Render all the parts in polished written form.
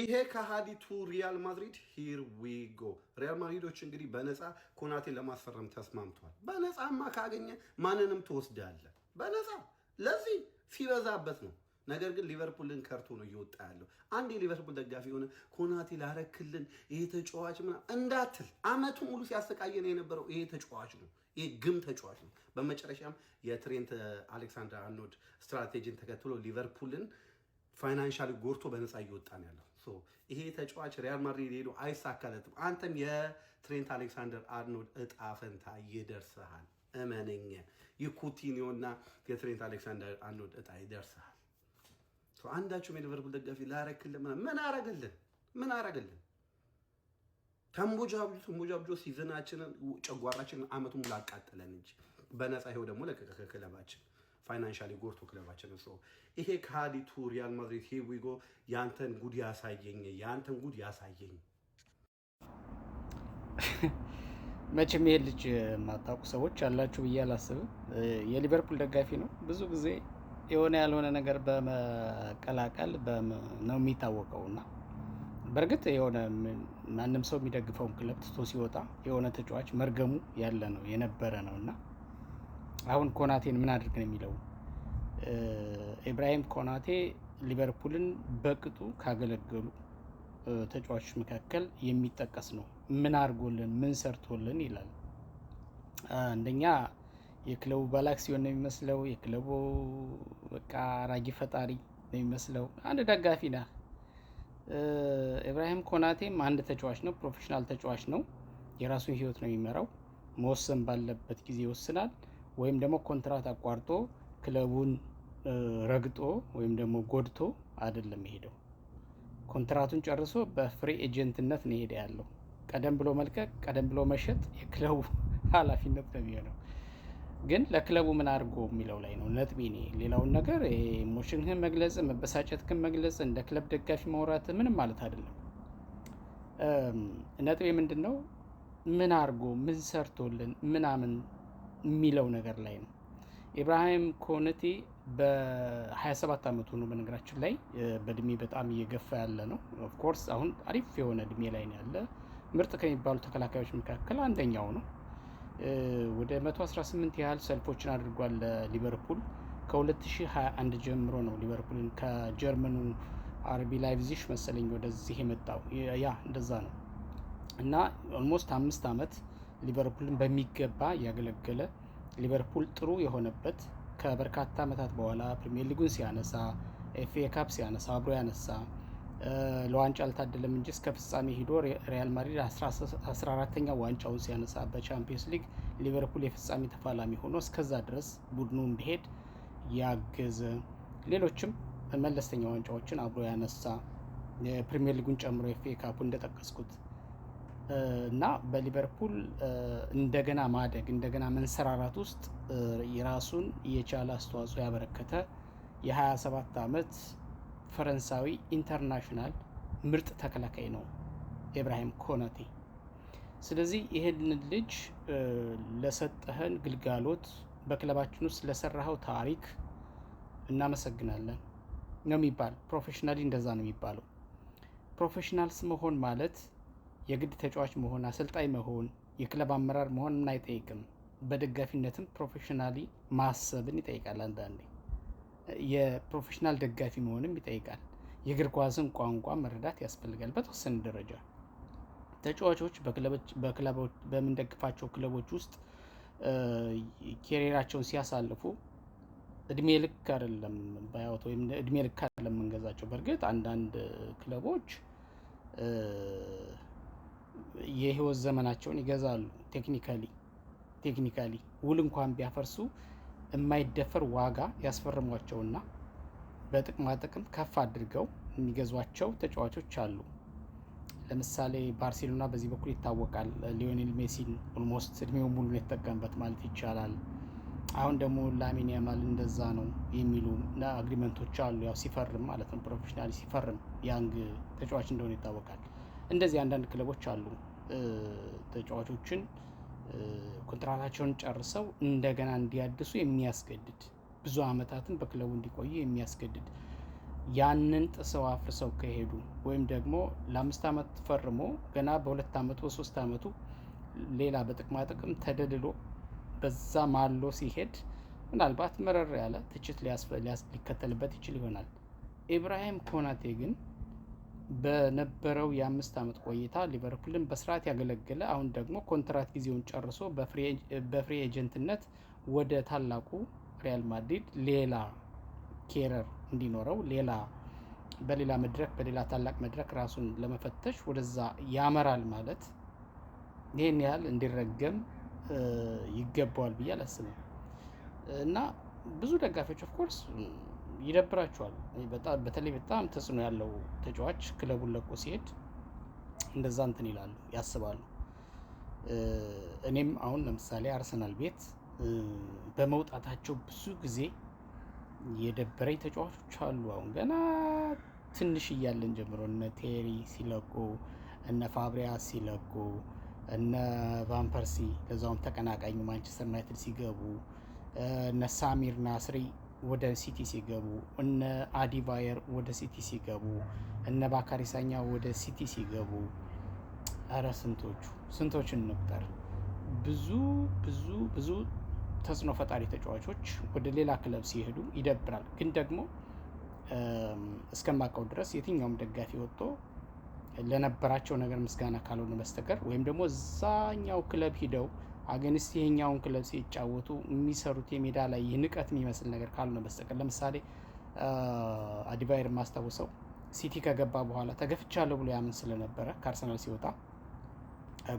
ይሄ ከሃዲቱ ሪያል ማድሪድ ሂር ዊ ጎ። ሪያል ማድሪዶች እንግዲህ በነፃ ኮናቴን ለማስፈረም ተስማምተዋል። በነፃማ ካገኘ ማንንም ትወስዳለህ በነፃ ለዚህ ሲበዛበት ነው። ነገር ግን ሊቨርፑልን ከርቶ ነው እየወጣ ያለው። አንድ የሊቨርፑል ደጋፊ የሆነ ኮናቴ ላረክልን ይሄ ተጫዋች ምናምን እንዳትል፣ አመቱ ሙሉ ሲያሰቃየን የነበረው ይሄ ተጫዋች ነው። ይሄ ግም ተጫዋች ነው። በመጨረሻም የትሬንት አሌክሳንደር አርኖልድ ስትራቴጂን ተከትሎ ሊቨርፑልን ፋይናንሻሊ ጎርቶ በነፃ እየወጣ ነው ያለው። ይሄ ተጫዋች ሪያል ማድሪድ ሄዶ አይሳካለትም። አንተም የትሬንት አሌክሳንደር አርኖልድ እጣ ፈንታ ይደርስሃል። እመነኝ፣ የኩቲኒዮ እና የትሬንት አሌክሳንደር አርኖልድ እጣ ይደርስሃል። አንዳችሁም የሊቨርፑል ደጋፊ ላረክልን ምን አረገልን? ተንቦጃብጆ ሲዝናችንን ጨጓራችንን አመቱን ሙሉ አቃጠለን እንጂ በነፃ ይኸው ደግሞ ለቀቀ ክለባችን ፋይናንሻሊ ጎርቶ ክለባችን ነው። ይሄ ከሃዲቱ ሪያል ማድሪድ ሂር ዊ ጎ። ያንተን ጉድ ያሳየኝ። መቼም ይሄ ልጅ የማታውቁ ሰዎች አላችሁ ብዬ አላስብም። የሊቨርፑል ደጋፊ ነው። ብዙ ጊዜ የሆነ ያልሆነ ነገር በመቀላቀል ነው የሚታወቀው እና በእርግጥ የሆነ ማንም ሰው የሚደግፈውን ክለብ ትቶ ሲወጣ የሆነ ተጫዋች መርገሙ ያለ ነው የነበረ ነው እና አሁን ኮናቴን ምን አድርግ ነው የሚለው። ኢብራሂም ኮናቴ ሊቨርፑልን በቅጡ ካገለገሉ ተጫዋቾች መካከል የሚጠቀስ ነው። ምን አድርጎልን ምን ሰርቶልን ይላል። አንደኛ የክለቡ ባላክሲዮን ነው የሚመስለው። የክለቡ በቃ ራጊ ፈጣሪ ነው የሚመስለው። አንድ ደጋፊ ነህ። ኢብራሂም ኮናቴም አንድ ተጫዋች ነው፣ ፕሮፌሽናል ተጫዋች ነው። የራሱን ህይወት ነው የሚመራው። መወሰን ባለበት ጊዜ ይወስናል። ወይም ደግሞ ኮንትራት አቋርጦ ክለቡን ረግጦ ወይም ደግሞ ጎድቶ አይደለም የሄደው። ኮንትራቱን ጨርሶ በፍሪ ኤጀንትነት ነው የሄደ ያለው። ቀደም ብሎ መልቀቅ፣ ቀደም ብሎ መሸጥ የክለቡ ኃላፊነት ነው የሚሆነው። ግን ለክለቡ ምን አድርጎ የሚለው ላይ ነው ነጥቤ። ሌላውን ነገር ኢሞሽንህን መግለጽ፣ መበሳጨትህን መግለጽ፣ እንደ ክለብ ደጋፊ ማውራት ምንም ማለት አይደለም። ነጥቤ ምንድን ነው? ምን አድርጎ ምን ሰርቶልን ምናምን የሚለው ነገር ላይ ነው። ኢብራሂም ኮናቴ በ27 ዓመቱ ነው። በነገራችን ላይ በእድሜ በጣም እየገፋ ያለ ነው። ኦፍኮርስ አሁን አሪፍ የሆነ እድሜ ላይ ነው ያለ። ምርጥ ከሚባሉ ተከላካዮች መካከል አንደኛው ነው። ወደ 118 ያህል ሰልፎችን አድርጓል ለሊቨርፑል። ከ2021 ጀምሮ ነው ሊቨርፑልን ከጀርመኑ አርቢ ላይፕዚግ መሰለኝ ወደዚህ የመጣው። ያ እንደዛ ነው እና ኦልሞስት 5 ዓመት ሊቨርፑልን በሚገባ ያገለገለ፣ ሊቨርፑል ጥሩ የሆነበት ከበርካታ ዓመታት በኋላ ፕሪሚየር ሊጉን ሲያነሳ፣ ኤፍኤ ካፕ ሲያነሳ አብሮ ያነሳ፣ ለዋንጫ አልታደለም እንጂ እስከ ፍጻሜ ሂዶ ሪያል ማድሪድ 14ኛ ዋንጫውን ሲያነሳ፣ በቻምፒየንስ ሊግ ሊቨርፑል የፍጻሜ ተፋላሚ ሆኖ እስከዛ ድረስ ቡድኑ እንዲሄድ ያገዘ፣ ሌሎችም መለስተኛ ዋንጫዎችን አብሮ ያነሳ፣ የፕሪሚየር ሊጉን ጨምሮ ኤፍኤ ካፑ እንደጠቀስኩት እና በሊቨርፑል እንደገና ማደግ እንደገና መንሰራራት ውስጥ የራሱን የቻለ አስተዋጽኦ ያበረከተ የ27 ዓመት ፈረንሳዊ ኢንተርናሽናል ምርጥ ተከላካይ ነው ኢብራሂም ኮናቴ። ስለዚህ ይህን ልጅ ለሰጠህን ግልጋሎት፣ በክለባችን ውስጥ ለሰራኸው ታሪክ እናመሰግናለን ነው የሚባል። ፕሮፌሽናሊ እንደዛ ነው የሚባለው። ፕሮፌሽናልስ መሆን ማለት የግድ ተጫዋች መሆን፣ አሰልጣኝ መሆን፣ የክለብ አመራር መሆን ምን አይጠይቅም። በደጋፊነትም ፕሮፌሽናሊ ማሰብን ይጠይቃል። አንዳንዴ የፕሮፌሽናል ደጋፊ መሆንም ይጠይቃል። የእግር ኳስን ቋንቋ መረዳት ያስፈልጋል። በተወሰነ ደረጃ ተጫዋቾች በምንደግፋቸው ክለቦች ውስጥ ኬሪራቸውን ሲያሳልፉ እድሜ ልክ አይደለም ባያወት ወይም እድሜ ልክ አይደለም የምንገዛቸው። በእርግጥ አንዳንድ ክለቦች የህይወት ዘመናቸውን ይገዛሉ። ቴክኒካሊ ውል እንኳን ቢያፈርሱ የማይደፈር ዋጋ ያስፈርሟቸውና በጥቅማ ጥቅም ከፍ አድርገው የሚገዟቸው ተጫዋቾች አሉ። ለምሳሌ ባርሴሎና በዚህ በኩል ይታወቃል። ሊዮኔል ሜሲን ኦልሞስት እድሜውን ሙሉ ነው የተጠቀምበት ማለት ይቻላል። አሁን ደግሞ ላሚን ያማል እንደዛ ነው የሚሉ አግሪመንቶች አሉ። ያው ሲፈርም ማለት ነው፣ ፕሮፌሽናሊ ሲፈርም ያንግ ተጫዋች እንደሆነ ይታወቃል። እንደዚህ አንዳንድ ክለቦች አሉ ተጫዋቾችን ኮንትራታቸውን ጨርሰው እንደገና እንዲያድሱ የሚያስገድድ፣ ብዙ አመታትን በክለቡ እንዲቆዩ የሚያስገድድ። ያንን ጥሰው አፍርሰው ከሄዱ ወይም ደግሞ ለ5 ዓመት ፈርሞ ገና በ2 ዓመቱ በ3 ዓመቱ ሌላ በጥቅማ ጥቅም ተደልሎ በዛ ማሎ ሲሄድ ምናልባት መረር ያለ ትችት ሊከተልበት ይችል ይሆናል። ኢብራሂም ኮናቴ ግን በነበረው የ5 ዓመት ቆይታ ሊቨርፑልን በስርዓት ያገለገለ፣ አሁን ደግሞ ኮንትራት ጊዜውን ጨርሶ በፍሪ ኤጀንትነት ወደ ታላቁ ሪያል ማድሪድ ሌላ ኬረር እንዲኖረው በሌላ መድረክ በሌላ ታላቅ መድረክ ራሱን ለመፈተሽ ወደዛ ያመራል ማለት ይህን ያህል እንዲረገም ይገባዋል ብዬ አላስብም። እና ብዙ ደጋፊዎች ኦፍኮርስ ይደብራቸዋል። በተለይ በጣም ተጽዕኖ ያለው ተጫዋች ክለቡን ለቆ ሲሄድ እንደዛ እንትን ይላሉ፣ ያስባሉ። እኔም አሁን ለምሳሌ አርሰናል ቤት በመውጣታቸው ብዙ ጊዜ የደበረኝ ተጫዋቾች አሉ። አሁን ገና ትንሽ እያለን ጀምሮ እነ ቴሪ ሲለቁ፣ እነ ፋብሪያስ ሲለቁ፣ እነ ቫንፐርሲ ለዛውም ተቀናቃኙ ማንቸስተር ዩናይትድ ሲገቡ፣ እነ ሳሚር ናስሪ ወደ ሲቲ ሲገቡ፣ እነ አዲባየር ወደ ሲቲ ሲገቡ፣ እነ ባካሪ ሳኛ ወደ ሲቲ ሲገቡ፣ እረ ስንቶችን እንቁጠር። ብዙ ብዙ ብዙ ተጽዕኖ ፈጣሪ ተጫዋቾች ወደ ሌላ ክለብ ሲሄዱ ይደብራል። ግን ደግሞ እስከማውቀው ድረስ የትኛውም ደጋፊ ወጥቶ ለነበራቸው ነገር ምስጋና ካልሆነ በስተቀር ወይም ደግሞ እዛኛው ክለብ ሂደው አገንስት ይሄኛውን ክለብ ሲጫወቱ የሚሰሩት የሜዳ ላይ የንቀት የሚመስል ነገር ካልሆነ በስተቀር፣ ለምሳሌ አዲባየር የማስታውሰው ሲቲ ከገባ በኋላ ተገፍቻለሁ ብሎ ያምን ስለነበረ ከአርሰናል ሲወጣ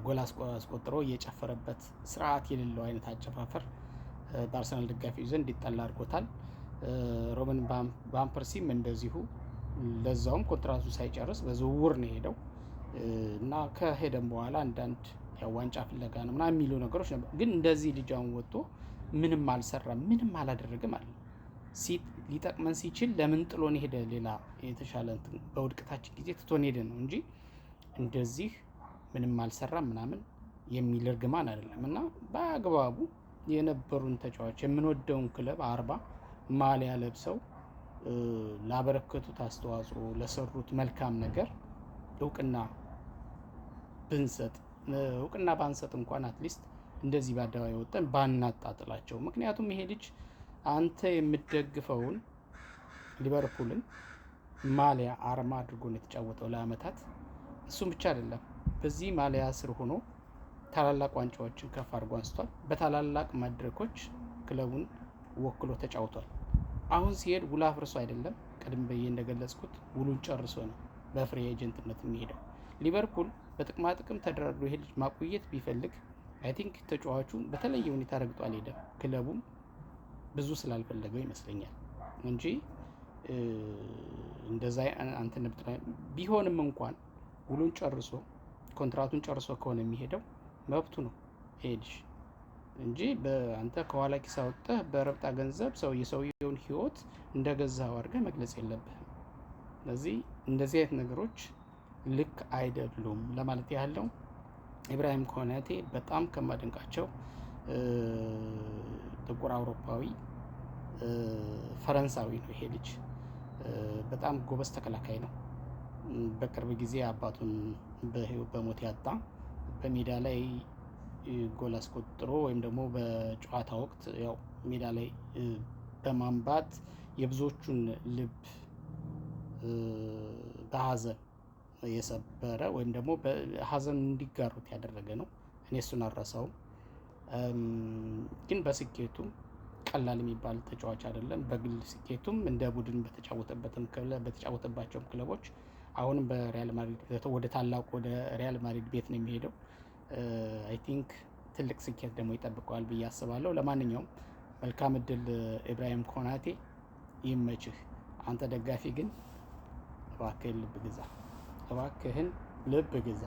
ጎል አስቆጥሮ እየጨፈረበት ስርዓት የሌለው አይነት አጨፋፈር በአርሰናል ደጋፊዎች ዘንድ ይጠላ አድርጎታል። ሮበን ቫን እንደዚሁ ለዛውም ኮንትራቱ ሳይጨርስ በዝውውር ነው የሄደው እና ከሄደም በኋላ አንዳንድ ዋንጫ ፍለጋ ነው ምናምን የሚሉ ነገሮች ነበር። ግን እንደዚህ ልጅ አሁን ወጥቶ ምንም አልሰራም፣ ምንም አላደረግም አለ። ሊጠቅመን ሲችል ለምን ጥሎን ሄደ? ሌላ የተሻለ በውድቀታችን ጊዜ ትቶን ሄደ ነው እንጂ እንደዚህ ምንም አልሰራም ምናምን የሚል እርግማን አይደለም። እና በአግባቡ የነበሩን ተጫዋች የምንወደውን ክለብ 40 ማሊያ ለብሰው ላበረከቱት አስተዋጽኦ ለሰሩት መልካም ነገር እውቅና ባንሰጥ እንኳን አትሊስት እንደዚህ በአደባባይ ወጥተን ባናጣጥላቸው። ምክንያቱም ይሄ ልጅ አንተ የምትደግፈውን ሊቨርፑልን ማሊያ አርማ አድርጎ ነው የተጫወተው ለአመታት። እሱም ብቻ አይደለም፣ በዚህ ማሊያ ስር ሆኖ ታላላቅ ዋንጫዎችን ከፍ አድርጎ አንስቷል። በታላላቅ መድረኮች ክለቡን ወክሎ ተጫውቷል። አሁን ሲሄድ ውል አፍርሶ አይደለም፣ ቀደም ብዬ እንደገለጽኩት ውሉን ጨርሶ ነው በፍሪ ኤጀንትነት የሚሄደው። ሊቨርፑል በጥቅማ ጥቅም ተደራድሮ ይሄ ልጅ ማቆየት ቢፈልግ አይ ቲንክ ተጫዋቹን በተለየ ሁኔታ ረግጦ አልሄደም። ክለቡም ብዙ ስላልፈለገው ይመስለኛል እንጂ እንደዛ አንተ ቢሆንም እንኳን ውሉን ጨርሶ ኮንትራቱን ጨርሶ ከሆነ የሚሄደው መብቱ ነው ሄድሽ እንጂ በአንተ ከኋላ ኪስ አውጥተህ በረብጣ ገንዘብ የሰውየውን ሕይወት እንደገዛው አድርገህ መግለጽ የለብህም። ስለዚህ እንደዚህ አይነት ነገሮች ልክ አይደሉም ለማለት ያለው። ኢብራሂም ኮናቴ በጣም ከማደንቃቸው ጥቁር አውሮፓዊ ፈረንሳዊ ነው። ይሄ ልጅ በጣም ጎበዝ ተከላካይ ነው። በቅርብ ጊዜ አባቱን በሞት ያጣ፣ በሜዳ ላይ ጎል አስቆጥሮ ወይም ደግሞ በጨዋታ ወቅት ያው ሜዳ ላይ በማንባት የብዙዎቹን ልብ በሀዘን የሰበረ ወይም ደግሞ በሀዘን እንዲጋሩት ያደረገ ነው። እኔ እሱን አልረሳውም። ግን በስኬቱም ቀላል የሚባል ተጫዋች አይደለም። በግል ስኬቱም እንደ ቡድን በተጫወተባቸውም ክለቦች አሁንም በሪያል ማድሪድ ወደ ታላቁ ወደ ሪያል ማድሪድ ቤት ነው የሚሄደው። አይ ቲንክ ትልቅ ስኬት ደግሞ ይጠብቀዋል ብዬ አስባለሁ። ለማንኛውም መልካም እድል ኢብራሂም ኮናቴ፣ ይመችህ። አንተ ደጋፊ ግን እባክህን ልብ ግዛ።